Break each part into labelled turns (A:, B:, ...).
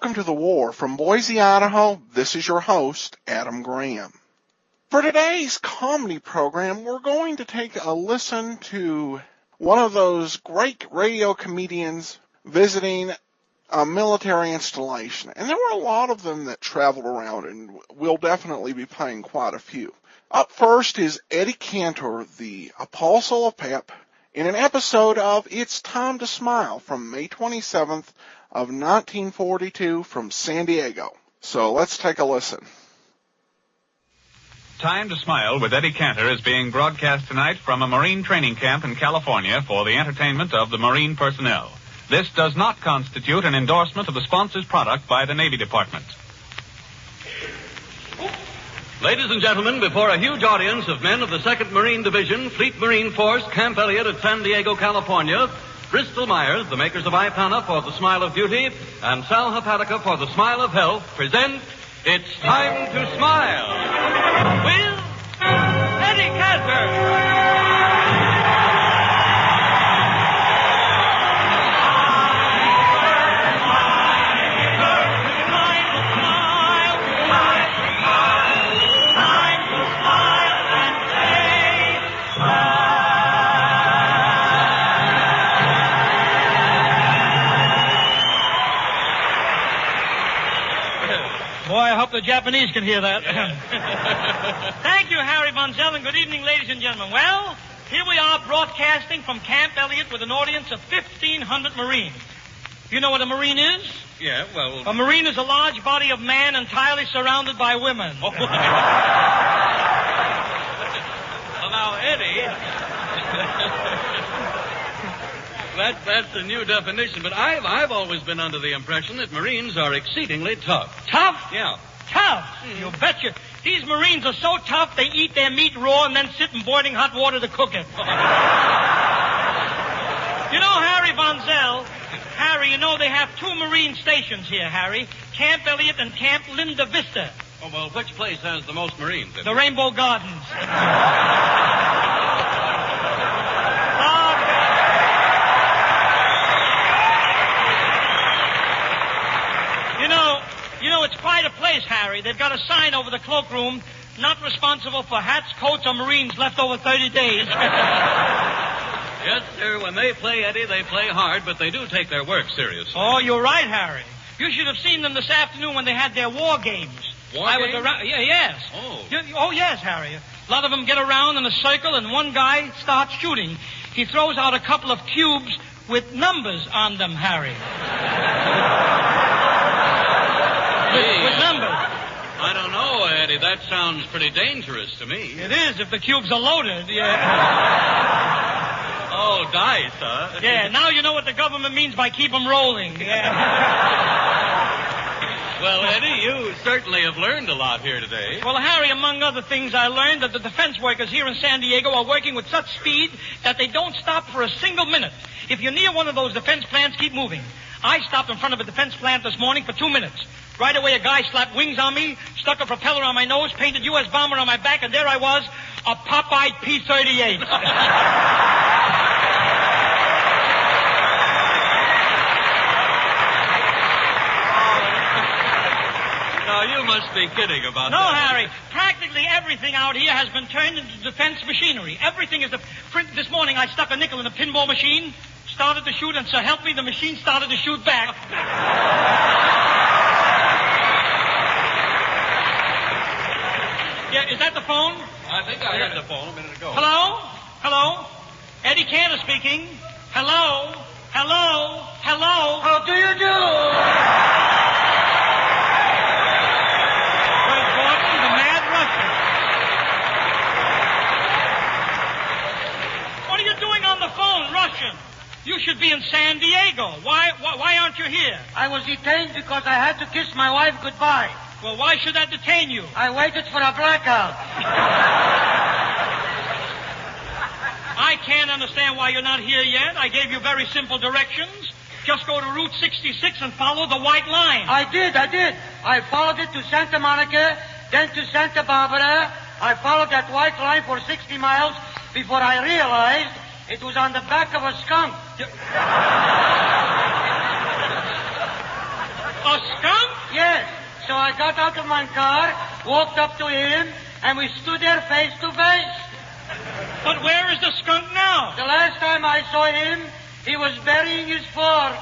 A: Welcome to the war. From Boise, Idaho, this is your host, Adam Graham. For today's comedy program, we're going to take a listen to one of those great radio comedians visiting a military installation. And there were a lot of them that traveled around, and we'll definitely be playing quite a few. Up first is Eddie Cantor, the Apostle of Pep, in an episode of It's Time to Smile from May 27th of 1942 from San Diego. So let's take a listen.
B: Time to Smile with Eddie Cantor is being broadcast tonight from a Marine training camp in California for the entertainment of the Marine personnel. This does not constitute an endorsement of the sponsor's product by the Navy Department.
C: Ladies and gentlemen, before a huge audience of men of the 2nd Marine Division, Fleet Marine Force, Camp Elliott at San Diego, California, Bristol Myers, the makers of Ipana for the Smile of Beauty, and Sal Hepatica for the Smile of Health, present It's Time to Smile with Eddie Cantor.
D: Boy, I hope the Japanese can hear that. Thank you, Harry Von Zell, and good evening, ladies and gentlemen. Well, here we are broadcasting from Camp Elliott with an audience of 1,500 Marines. You know what a Marine is?
C: Yeah, well...
D: A Marine is a large body of man entirely surrounded by women.
C: Well, now, Eddie... That's a new definition, but I've always been under the impression that Marines are exceedingly tough.
D: Tough?
C: Yeah.
D: Tough? You betcha. These Marines are so tough they eat their meat raw and then sit in boiling hot water to cook it. You know, Harry Von Zell, Harry, you know they have 2 Marine stations here, Harry. Camp Elliott and Camp Linda Vista.
C: Oh, well, which place has the most Marines in it?
D: The Rainbow Gardens. You know, it's quite a place, Harry. They've got a sign over the cloakroom, not responsible for hats, coats, or Marines left over 30 days.
C: Yes, sir. When they play, Eddie, they play hard, but they do take their work seriously.
D: Oh, you're right, Harry. You should have seen them this afternoon when they had their war games.
C: War games?
D: Yes.
C: Oh.
D: Yes, Harry. A lot of them get around in a circle, and one guy starts shooting. He throws out a couple of cubes with numbers on them, Harry. With numbers.
C: I don't know, Eddie. That sounds pretty dangerous to me.
D: It is, if the cubes are loaded, yeah.
C: Oh, dice, huh?
D: Yeah, now you know what the government means by keep 'em rolling. Yeah.
C: Well, Eddie, you certainly have learned a lot here today.
D: Well, Harry, among other things, I learned that the defense workers here in San Diego are working with such speed that they don't stop for a single minute. If you're near one of those defense plants, keep moving. I stopped in front of a defense plant this morning for 2 minutes. Right away, a guy slapped wings on me, stuck a propeller on my nose, painted U.S. bomber on my back, and there I was, a pop-eyed P-38.
C: Now, you must be kidding about
D: No,
C: that.
D: Harry. Practically everything out here has been turned into defense machinery. Everything is... This morning, I stuck a nickel in a pinball machine, started to shoot, and so help me, the machine started to shoot back. Yeah, is that the phone?
C: I think I heard the phone a minute ago.
D: Hello? Hello? Eddie Cantor speaking. Hello? Hello? Hello?
E: How do you do?
D: Greg Gordon, the Mad Russian. What are you doing on the phone, Russian? You should be in San Diego. Why aren't you here?
E: I was detained because I had to kiss my wife goodbye.
D: Well, why should that detain you?
E: I waited for a blackout.
D: I can't understand why you're not here yet. I gave you very simple directions. Just go to Route 66 and follow the white line.
E: I did. I followed it to Santa Monica, then to Santa Barbara. I followed that white line for 60 miles before I realized it was on the back of a skunk.
D: A skunk?
E: Yes. So I got out of my car, walked up to him, and we stood there face to face.
D: But where is the skunk now?
E: The last time I saw him, he was burying his fork.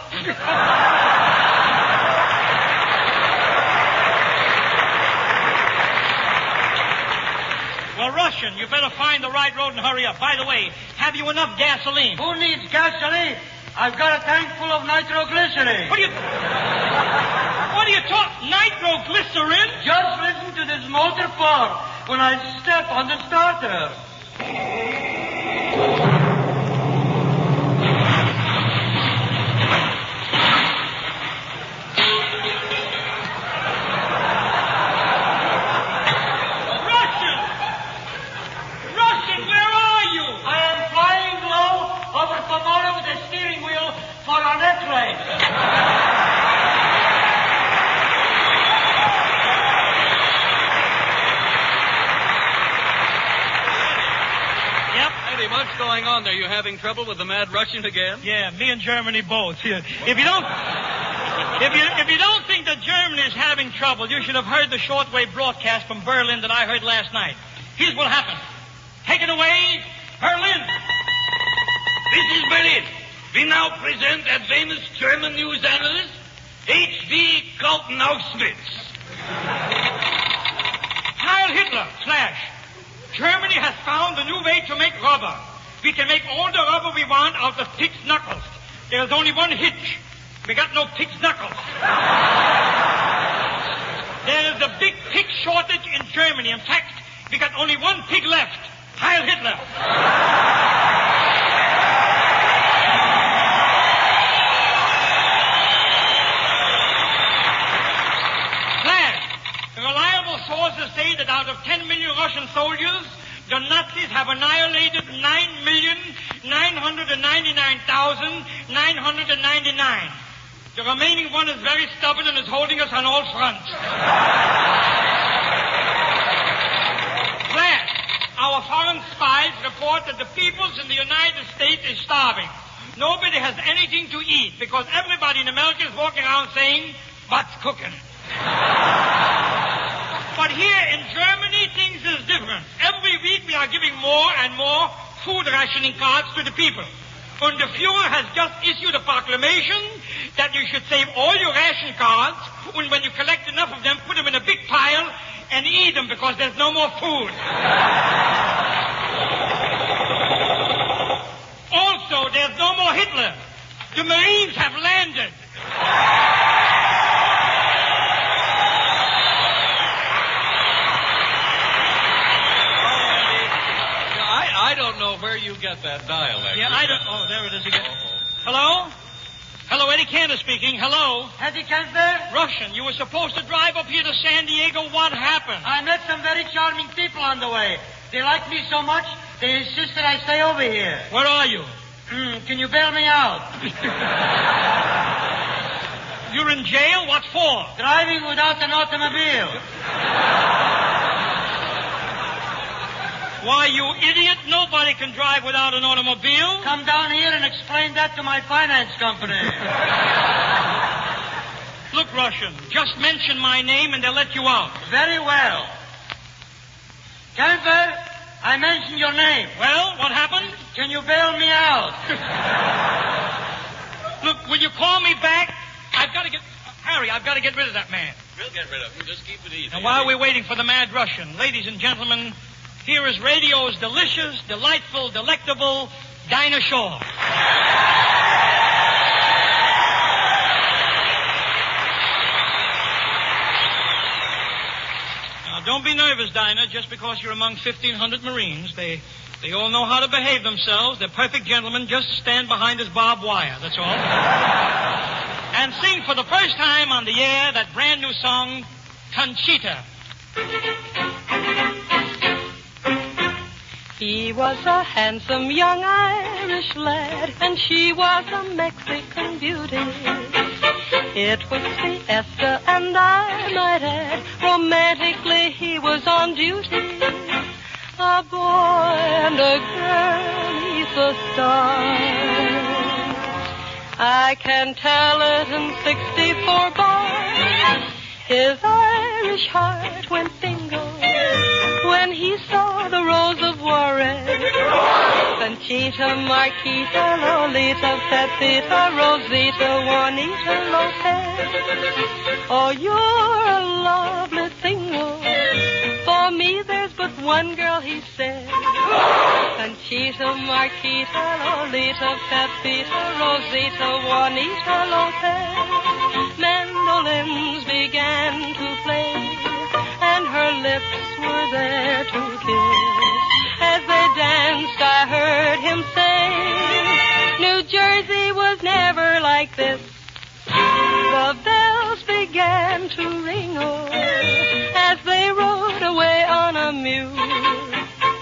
D: Well, Russian, you better find the right road and hurry up. By the way, have you enough gasoline?
E: Who needs gasoline? I've got a tank full of nitroglycerin.
D: What do you talk? Nitroglycerin?
E: Just listen to this motor pump when I step on the starter.
D: Russian, where are you?
E: I am flying low over Pomona with a steering wheel for our next race.
C: What's going on there? You having trouble with the Mad Russian again?
D: Yeah, me and Germany both. If you don't think that Germany is having trouble, you should have heard the shortwave broadcast from Berlin that I heard last night. Here's what happened. Take it away, Berlin.
F: This is Berlin. We now present a famous German news analyst, H.D. Kaltenau-Schmitz.
D: Heil Hitler, / Germany has found a new way to make rubber. We can make all the rubber we want out of pig's knuckles. There's only one hitch. We got no pig's knuckles. There is a big pig shortage in Germany. In fact, we got only one pig left. Heil Hitler. Reliable sources say that out of 10 million Russian soldiers, the Nazis have annihilated 9,999,999. The remaining one is very stubborn and is holding us on all fronts. Flash, our foreign spies report that the peoples in the United States is starving. Nobody has anything to eat because everybody in America is walking around saying, "What's cooking?" But here in Germany, things is different. Every week we are giving more and more food rationing cards to the people. And the Fuhrer has just issued a proclamation that you should save all your ration cards, and when you collect enough of them, put them in a big pile and eat them because there's no more food. Also, there's no more Hitler. The Marines have landed.
C: I don't know where you get that dialect.
D: Yeah, I don't... Oh, there it is again. Hello? Hello, Eddie Cantor speaking. Hello?
E: Eddie Cantor?
D: Russian, you were supposed to drive up here to San Diego. What happened?
E: I met some very charming people on the way. They like me so much, they insisted I stay over here.
D: Where are you?
E: Can you bail me out?
D: You're in jail? What for?
E: Driving without an automobile.
D: Why, you idiot, nobody can drive without an automobile.
E: Come down here and explain that to my finance company.
D: Look, Russian, just mention my name and they'll let you out.
E: Very well. Cantor, I mentioned your name.
D: Well, what happened?
E: Can you bail me out?
D: Look, will you call me back? Harry, I've got to get rid of that man.
C: We'll get rid of him. Just keep it easy.
D: And while we're waiting for the Mad Russian, ladies and gentlemen, here is radio's delicious, delightful, delectable Dinah Shore. Now, don't be nervous, Dinah, just because you're among 1,500 Marines. They all know how to behave themselves. They're perfect gentlemen. Just stand behind this barbed wire, that's all. And sing for the first time on the air that brand new song, Conchita.
G: He was a handsome young Irish lad, and she was a Mexican beauty. It was siesta, and I might add, romantically he was on duty. A boy and a girl, he's a star. I can tell it in 64 bars. His Irish heart went bingo when he saw the Rose of Warren. Conchita, Marquita, Lolita, Pepita, Rosita, Juanita, Lopez. Oh, you're a lovely thingo. For me, there's but one girl, he said. Conchita, Marquita, Lolita, Pepita, Rosita, Juanita, Lopez. Mandolins began to play, and her lips were there to kiss. As they danced, I heard him say, New Jersey was never like this. The bells began to ring, oh, as they rode away on a mule.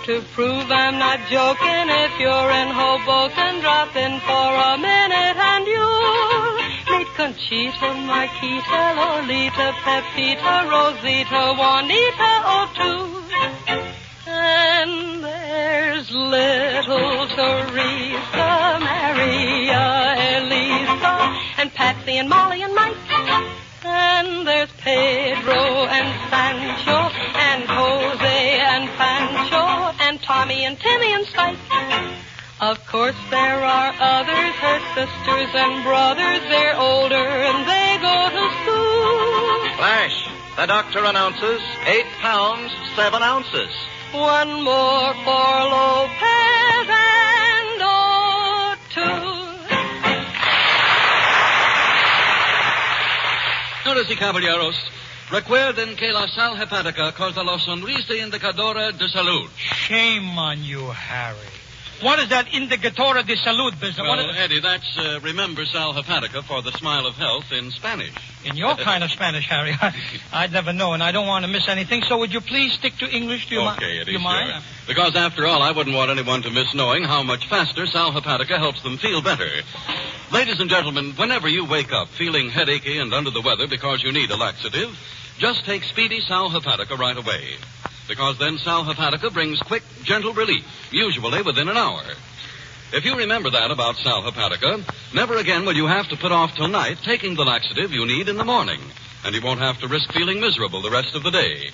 G: To prove I'm not joking, if you're in Hoboken, drop in for a minute and you'll meet Conchita, Marquita, Lolita, Pepita, Rosita, Juanita, oh, too. And there's little Teresa, Maria, Elisa, and Patsy and Molly and Mike. And there's Pedro and Sancho, and Jose and Pancho, and Tommy and Timmy and Spike. Of course there are others, her sisters and brothers. They're older and they go to school.
H: Flash, the doctor announces 8 pounds, 7 ounces.
G: One more for Lopez and O2.
C: Señores y caballeros, recuerden que la sal hepática causa la sonrisa indicadora de salud.
D: Shame on you, Harry. What is that indicadora de salud business?
C: Well, Eddie, that's remember sal hepática for the smile of health in Spanish.
D: In your kind of Spanish, Harry, I'd never know, and I don't want to miss anything, so would you please stick to English? Do you
C: Okay, Eddie,
D: you mind?
C: sure. Because after all, I wouldn't want anyone to miss knowing how much faster sal hepática helps them feel better. Ladies and gentlemen, whenever you wake up feeling headachy and under the weather because you need a laxative, just take Speedy Sal Hepatica right away. Because then Sal Hepatica brings quick, gentle relief, usually within an hour. If you remember that about Sal Hepatica, never again will you have to put off till night taking the laxative you need in the morning, and you won't have to risk feeling miserable the rest of the day.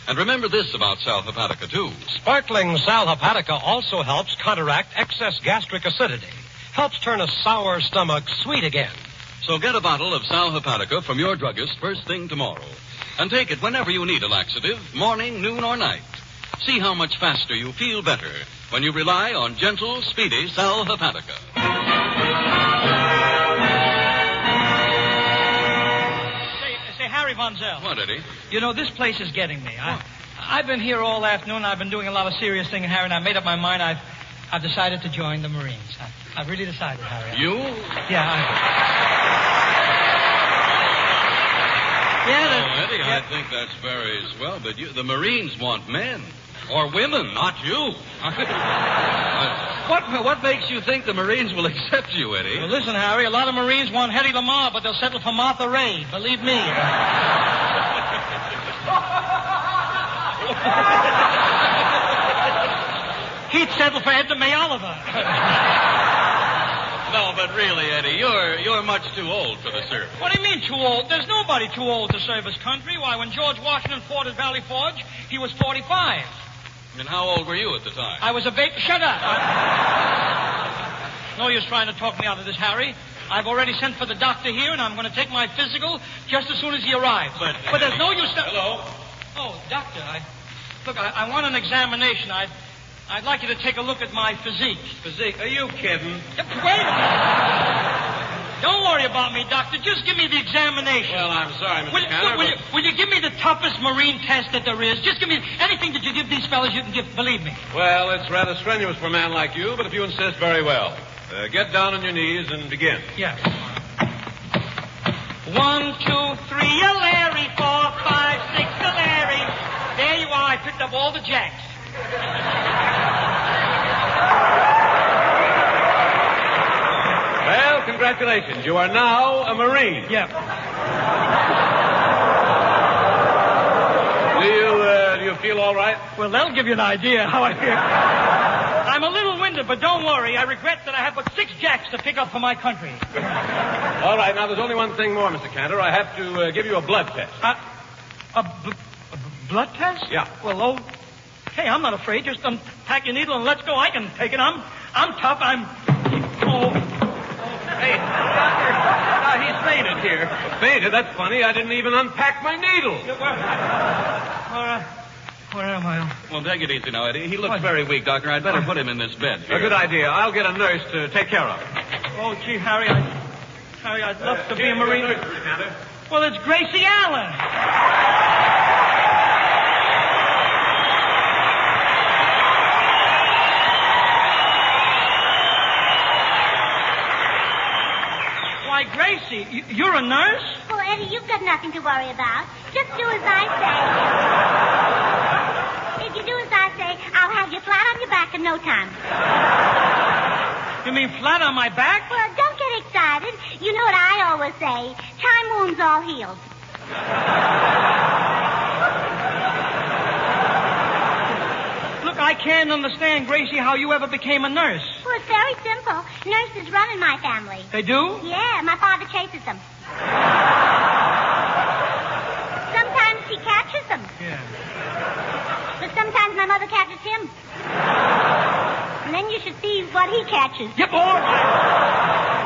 C: And remember this about Sal Hepatica, too.
I: Sparkling Sal Hepatica also helps counteract excess gastric acidity. Helps turn a sour stomach sweet again.
C: So get a bottle of Sal Hepatica from your druggist first thing tomorrow. And take it whenever you need a laxative, morning, noon, or night. See how much faster you feel better when you rely on gentle, speedy Sal Hepatica.
D: Say, Harry Von Zell.
C: What, Eddie?
D: You know, this place is getting me. I've been here all afternoon. I've been doing a lot of serious thinking, Harry, and I made up my mind. I've decided to join the Marines. I've really decided, Harry.
C: You?
D: Yeah,
C: Eddie, I think that's very swell, but the Marines want men. Or women, not you. What makes you think the Marines will accept you, Eddie?
D: Well, listen, Harry, a lot of Marines want Hedy Lamarr, but they'll settle for Martha Ray. Believe me. He'd settle for Edna May Oliver.
C: No, but really, Eddie, you're much too old for the service.
D: What do you mean, too old? There's nobody too old to serve his country. Why, when George Washington fought at Valley Forge, he was 45.
C: And how old were you at the time?
D: I was a baby. Shut up. No use trying to talk me out of this, Harry. I've already sent for the doctor here, and I'm going to take my physical just as soon as he arrives. But there's no use...
C: Hello?
D: Oh, doctor, I want an examination. I'd like you to take a look at my physique.
F: Physique? Are you kidding?
D: Wait a minute. Don't worry about me, doctor. Just give me the examination.
F: Well, I'm sorry, Mr. Cantor.
D: Will you give me the toughest Marine test that there is? Just give me anything that you give these fellas you can give, believe me.
F: Well, it's rather strenuous for a man like you, but if you insist, very well. Get down on your knees and begin.
D: Yeah. 1, 2, 3, a Larry. 4, 5, 6, a Larry. There you are. I picked up all the jacks.
F: Well, congratulations. You are now a Marine.
D: Yeah.
F: Do you feel all right?
D: Well, that'll give you an idea how I feel. I'm a little winded, but don't worry. I regret that I have but 6 jacks to pick up for my country.
F: All right. Now, there's only one thing more, Mr. Cantor. I have to give you a blood test.
D: Blood test?
C: Yeah.
D: Well, okay, I'm not afraid. Just unpack your needle and let's go. I can take it. I'm tough.
C: Hey, doctor. Now, he's fainted here. Fainted? That's funny. I didn't even unpack my needle.
D: Where am I?
C: Well, take it easy now, Eddie. He looks very weak, Doctor. I'd better put him in this bed.
J: A good idea. I'll get a nurse to take care of him.
D: Oh, gee, Harry, I'd love to be a Marine. Well, it's Gracie Allen. Why, Gracie, you're a nurse?
K: Well, Eddie, you've got nothing to worry about. Just do as I say. If you do as I say, I'll have you flat on your back in no time.
D: You mean flat on my back?
K: Well, don't get excited. You know what I always say. Time wounds all healed.
D: Look, I can't understand, Gracie, how you ever became a nurse.
K: Well, it's very simple. Nurses run in my family.
D: They do?
K: Yeah, my father chases them. Sometimes he catches them.
D: Yeah.
K: But sometimes my mother catches him. And then you should see what he catches.
D: Yep, all right.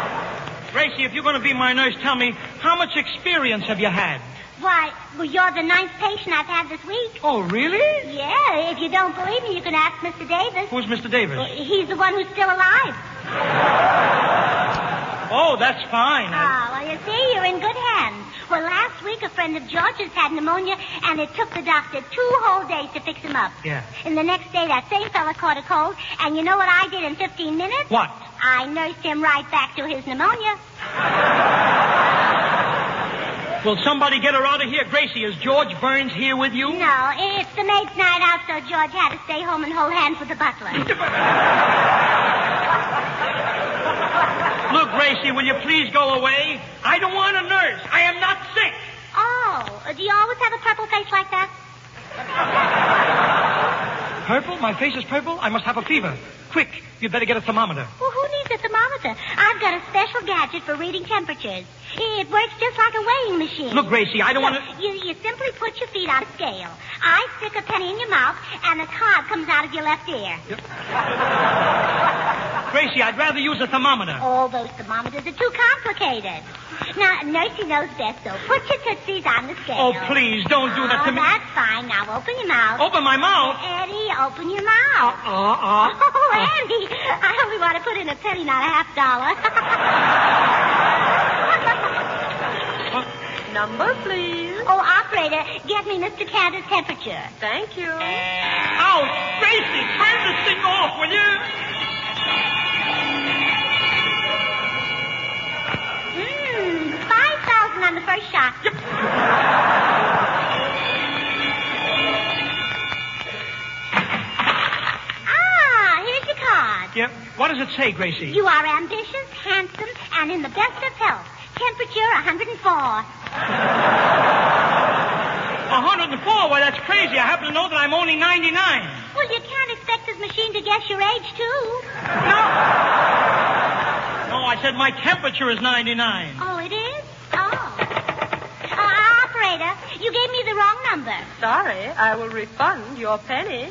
D: Gracie, if you're going to be my nurse, tell me, how much experience have you had?
K: Why, well, you're the 9th patient I've had this week.
D: Oh, really?
K: Yeah, if you don't believe me, you can ask Mr. Davis.
D: Who's Mr. Davis?
K: Well, he's the one who's still alive.
D: Oh, that's fine.
K: Well, you see, you're in good hands. Well, last week, a friend of George's had pneumonia, and it took the doctor 2 whole days to fix him up.
D: Yeah.
K: And the next day, that same fella caught a cold, and you know what I did in 15 minutes?
D: What?
K: I nursed him right back to his pneumonia.
D: Will somebody get her out of here? Gracie, is George Burns here with you?
K: No, it's the maid's night out, so George had to stay home and hold hands with the butler.
D: Look, Gracie, will you please go away? I don't want a nurse. I am not sick.
K: Oh, do you always have a purple face like that?
D: Purple? My face is purple? I must have a fever. Quick, you'd better get a thermometer.
K: Well, who needs a thermometer? I've got a special gadget for reading temperatures. It works just like a weighing machine.
D: Look, Gracie, I don't want to...
K: You simply put your feet on a scale. I stick a penny in your mouth, and a card comes out of your left ear.
D: Yep. Gracie, I'd rather use a thermometer.
K: All those thermometers are too complicated. Now, Nursey knows best, so put your tootsies on the scale.
D: Oh, please, don't do that to me.
K: That's fine. Now, open your mouth.
D: Open my mouth?
K: Eddie, open your mouth. Oh, Andy, I only want to put in a penny, not a $50.
G: Number, please.
K: Oh, operator, get me Mr. Cantor's temperature.
G: Thank you.
D: Ouch! Gracie, turn this thing off, will you?
K: 5,000 on the first shot.
D: Yep.
K: Here's your card.
D: Yep. What does it say, Gracie?
K: You are ambitious, handsome, and in the best of health. Temperature 104.
D: 104? Why, that's crazy. I happen to know that I'm only 99.
K: Well, you can't expect this machine to guess your age, too.
D: No, I said my temperature is 99.
K: Oh, it is? Oh. Operator, you gave me the wrong number.
G: Sorry, I will refund your penny.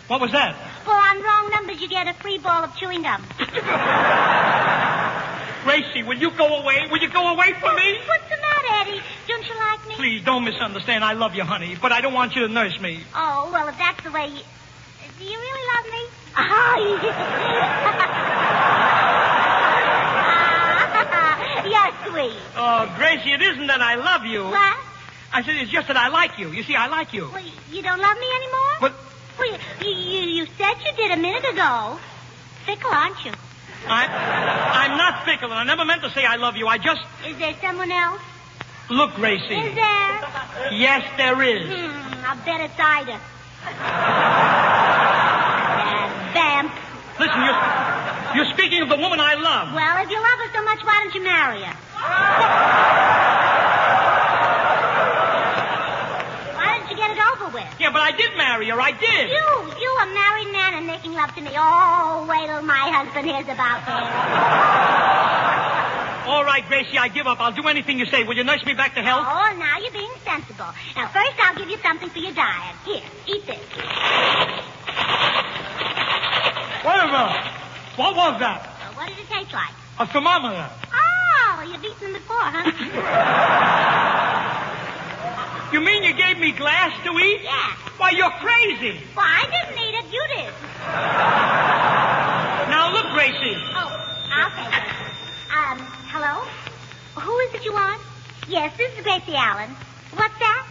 D: What was that?
K: For on wrong numbers, you get a free ball of chewing gum.
D: Gracie, will you go away? Will you go away from me?
K: What's the matter, Eddie? Don't you like me?
D: Please, don't misunderstand. I love you, honey, but I don't want you to nurse me.
K: Oh, well, if that's the way you... Do you really love me? You're sweet.
D: Oh, Gracie, it isn't that I love you.
K: What?
D: I said it's just that I like you. You see, I like you.
K: Well, you don't love me anymore?
D: But...
K: Well, you said you did a minute ago. Fickle, aren't you?
D: I'm not fickle, and I never meant to say I love you. I just...
K: Is there someone else?
D: Look, Gracie.
K: Is there?
D: Yes, there is.
K: I bet it's Ida. Vamp.
D: Listen, you're speaking of the woman I love.
K: Well, if you love her so much, why don't you marry her? Why don't you get it over with?
D: Yeah, but I did marry her. I did.
K: You a married man and making love to me. Oh, wait till my husband hears about this.
D: All right, Gracie, I give up. I'll do anything you say. Will you nurse me back to health?
K: Oh, now you're being sensible. Now, first I'll give you something for your diet. Here, eat this.
D: Wait a minute. What was that?
K: What did it taste like?
D: A thermometer.
K: Oh, you've eaten them before, huh?
D: You mean you gave me glass to eat?
K: Yeah.
D: Why, you're crazy.
K: Well, I didn't eat it. You did.
D: Now, look, Gracie.
K: Oh, I'll take it. Hello? Who is it you want? Yes, this is Gracie Allen. What's that?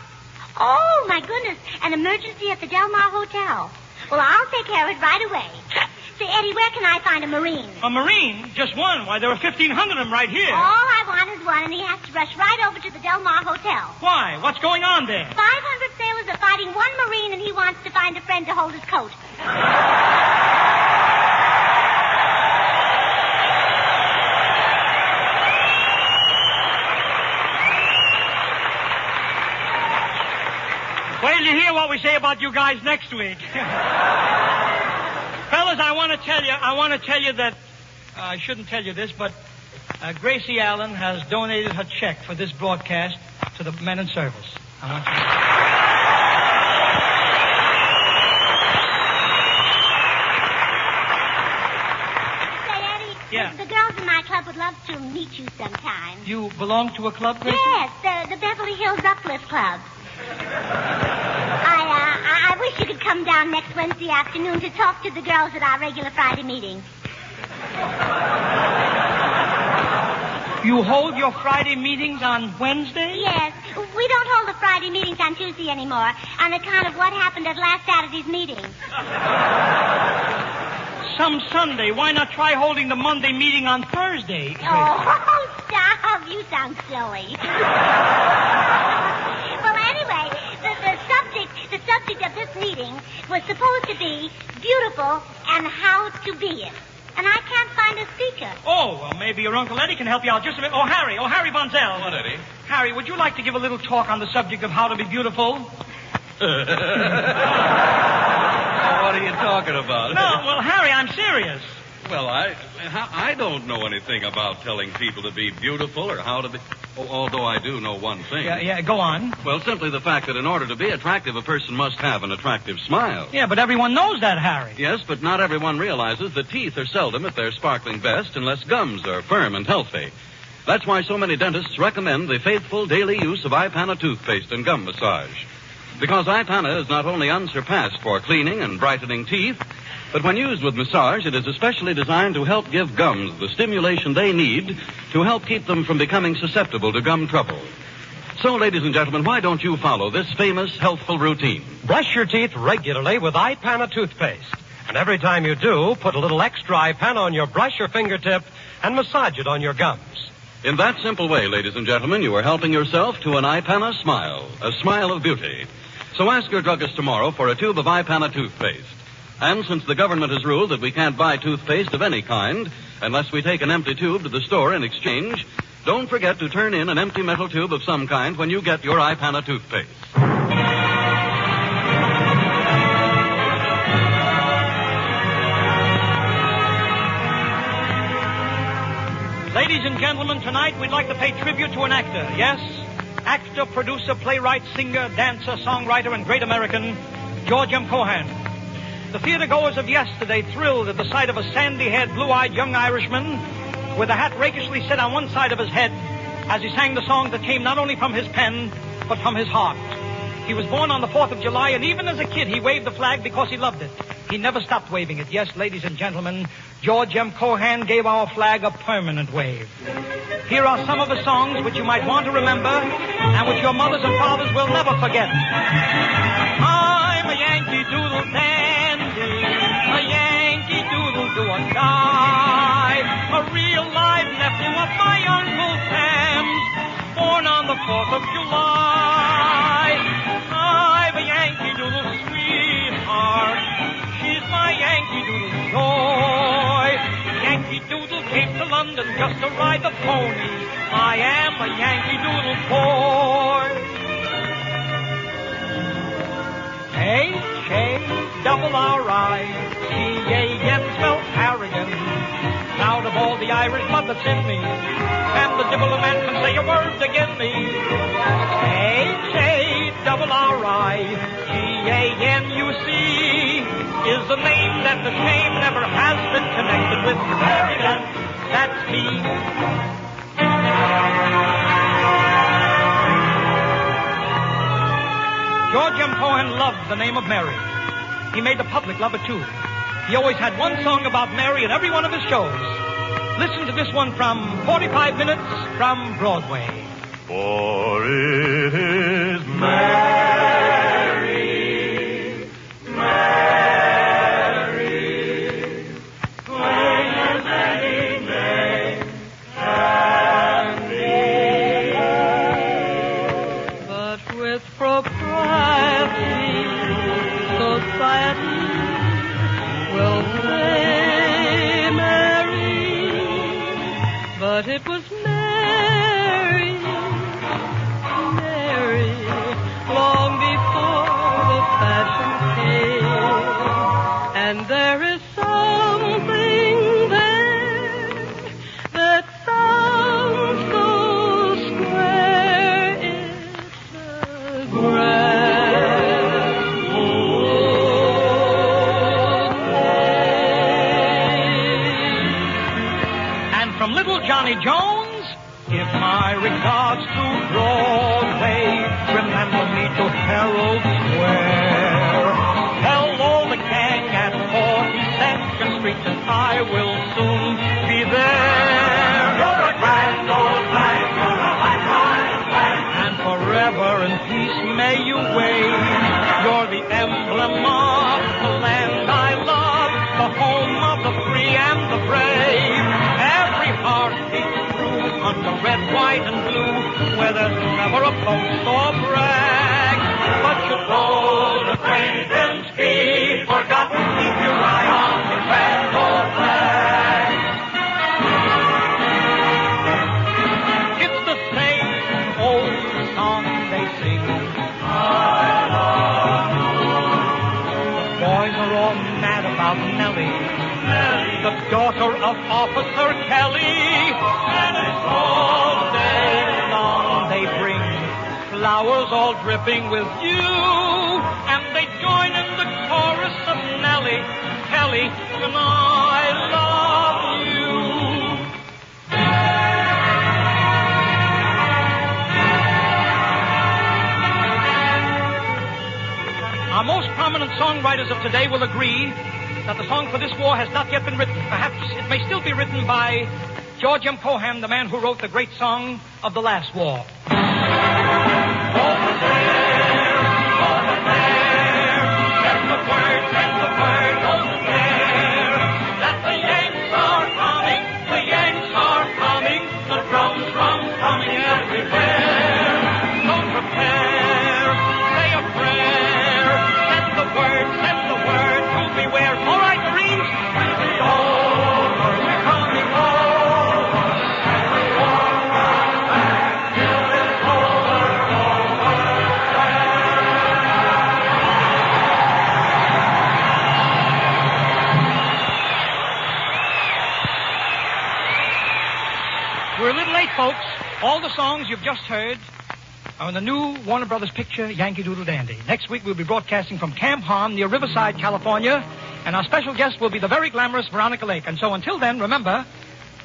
K: Oh, my goodness. An emergency at the Del Mar Hotel. Well, I'll take care of it right away. Say, Eddie, where can I find a Marine?
D: A Marine? Just one? Why, there are 1,500 of them right here.
K: All I want is one, and he has to rush right over to the Del Mar Hotel.
D: Why? What's going on there?
K: 500 sailors are fighting one Marine, and he wants to find a friend to hold his coat.
D: Wait till you hear what we say about you guys next week. Fellas, I want to tell you that, I shouldn't tell you this, but Gracie Allen has donated her check for this broadcast to the men in service. I want you
K: to... Say, Eddie,
D: yeah.
K: The girls in my club would love to meet you sometime.
D: You belong to a club, Gracie?
K: Yes, the Beverly Hills Uplift Club. I wish you could come down next Wednesday afternoon to talk to the girls at our regular Friday meeting.
D: You hold your Friday meetings on Wednesday?
K: Yes. We don't hold the Friday meetings on Tuesday anymore on account of what happened at last Saturday's meeting.
D: Some Sunday. Why not try holding the Monday meeting on Thursday?
K: Oh, stop. You sound silly. Well, anyway, the subject of this meeting was supposed to be beautiful and how to be it. And I can't find a speaker.
D: Oh, well, maybe your Uncle Eddie can help you out just a minute. Oh, Harry Bonzel.
J: What, Eddie?
D: Harry, would you like to give a little talk on the subject of how to be beautiful?
J: What are you talking about?
D: No, well, Harry, I'm serious.
J: Well, I don't know anything about telling people to be beautiful or how to be... although I do know one thing.
D: Yeah, go on.
C: Well, simply the fact that in order to be attractive, a person must have an attractive smile.
D: Yeah, but everyone knows that, Harry.
C: Yes, but not everyone realizes that teeth are seldom at their sparkling best unless gums are firm and healthy. That's why so many dentists recommend the faithful daily use of Ipana toothpaste and gum massage. Because Ipana is not only unsurpassed for cleaning and brightening teeth, but when used with massage, it is especially designed to help give gums the stimulation they need to help keep them from becoming susceptible to gum trouble. So, ladies and gentlemen, why don't you follow this famous healthful routine?
I: Brush your teeth regularly with Ipana toothpaste. And every time you do, put a little extra Ipana on your brush or fingertip and massage it on your gums.
C: In that simple way, ladies and gentlemen, you are helping yourself to an Ipana smile, a smile of beauty. So ask your druggist tomorrow for a tube of Ipana toothpaste. And since the government has ruled that we can't buy toothpaste of any kind unless we take an empty tube to the store in exchange, don't forget to turn in an empty metal tube of some kind when you get your Ipana toothpaste.
D: Ladies and gentlemen, tonight we'd like to pay tribute to an actor. Yes, actor, producer, playwright, singer, dancer, songwriter, and great American, George M. Cohan. The theater-goers of yesterday thrilled at the sight of a sandy-haired, blue-eyed young Irishman with a hat rakishly set on one side of his head as he sang the song that came not only from his pen, but from his heart. He was born on the 4th of July, and even as a kid, he waved the flag because he loved it. He never stopped waving it. Yes, ladies and gentlemen, George M. Cohan gave our flag a permanent wave. Here are some of the songs which you might want to remember and which your mothers and fathers will never forget. I'm a Yankee Doodle dandy, a Yankee Doodle do or die, a real live nephew of my Uncle Sam's, born on the 4th of July. I'm a Yankee Doodle sweetheart, she's my Yankee Doodle joy. Yankee Doodle came to London just to ride the pony. I am a Yankee Doodle boy. H-A-R-R-I-C-A-N spells arrogant, proud of all the Irish blood that's in me. And the Dibble man can say a word again me. H-A-R-R-I-G-A-N-U-C is the name that the name never has been connected with. Marian, that's me. George M. Cohan loved the name of Mary. He made the public love it, too. He always had one song about Mary in every one of his shows. Listen to this one from 45 Minutes from Broadway.
L: For it is Mary, Mary, plain as any name can be.
G: But with propriety, society will say Mary, but it was Mary, Mary, long before the fashion came. And there is something there that sounds so square. It's a grand old name.
D: And from little Johnny Jones, give my regards to Broadway. Remember me to Herald Square. Hello, the gang at 42nd Street, and I will soon be there.
L: You're a grand old man, you're a high man.
D: And forever in peace may you wave. You're the emblem of the land I love, the home of the free and the brave. Every heart beats true under red, white, and blue, where there's never a boast or brag. But you hold acquaintance be forgotten, keep your eye on the grand old flag. It's the same old song they sing. I love you. The boys are all mad about Nellie, the daughter of Officer Kelly. And it's all day long they bring flowers all dripping with dew. And they join in the chorus of Nellie, Kelly, and I love you. Our most prominent songwriters of today will agree that the song for this war has not yet been written. Perhaps it may still be written by George M. Cohan, the man who wrote the great song of the last war.
L: Over there, send the word, over there, that the Yanks are coming, the drums coming everywhere.
D: So prepare, say a prayer, send the word to beware. All right, Marines,
L: We're coming over, and we won't come back till it's over.
D: we're a little late, folks. All the songs you've just heard are in the new Warner Brothers picture, Yankee Doodle Dandy. Next week, we'll be broadcasting from Camp Hahn near Riverside, California, and our special guest will be the very glamorous Veronica Lake. And so until then, remember,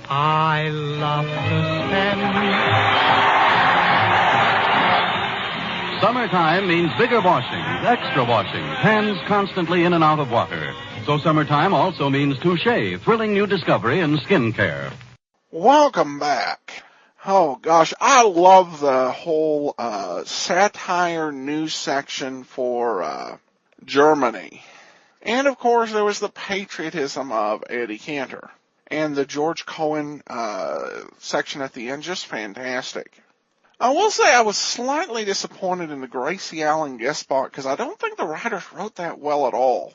D: I love to spend...
M: Summertime means bigger washing, extra washing, hands constantly in and out of water. So summertime also means Touche, thrilling new discovery in skin care.
A: Welcome back. Oh, gosh, I love the whole satire news section for Germany. And, of course, there was the patriotism of Eddie Cantor. And the George Cohan section at the end, just fantastic. I will say I was slightly disappointed in the Gracie Allen guest spot because I don't think the writers wrote that well at all.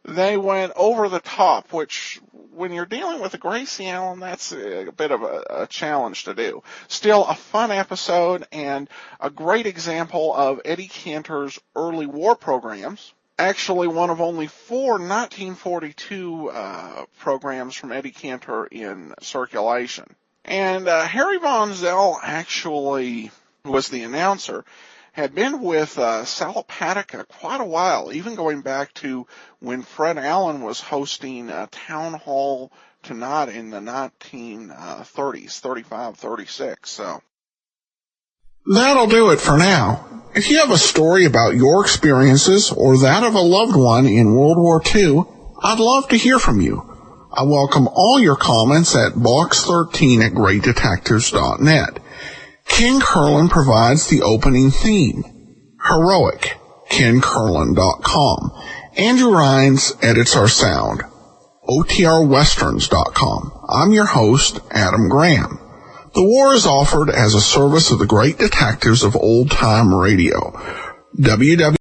A: They went over the top, which, when you're dealing with a Gracie Allen, that's a bit of a challenge to do. Still, a fun episode and a great example of Eddie Cantor's early war programs. Actually, one of only 4 1942 programs from Eddie Cantor in circulation. And Harry Von Zell actually was the announcer, had been with Hepatica quite a while, even going back to when Fred Allen was hosting Town Hall Tonight in the 1930s, 35, 36. So that'll do it for now. If you have a story about your experiences or that of a loved one in World War II, I'd love to hear from you. I welcome all your comments at box13@greatdetectives.net. Ken Curlin provides the opening theme. Heroic, KenCurlin.com. Andrew Rhines edits our sound. OTRWesterns.com. I'm your host, Adam Graham. The war is offered as a service of the great detectives of old-time radio. www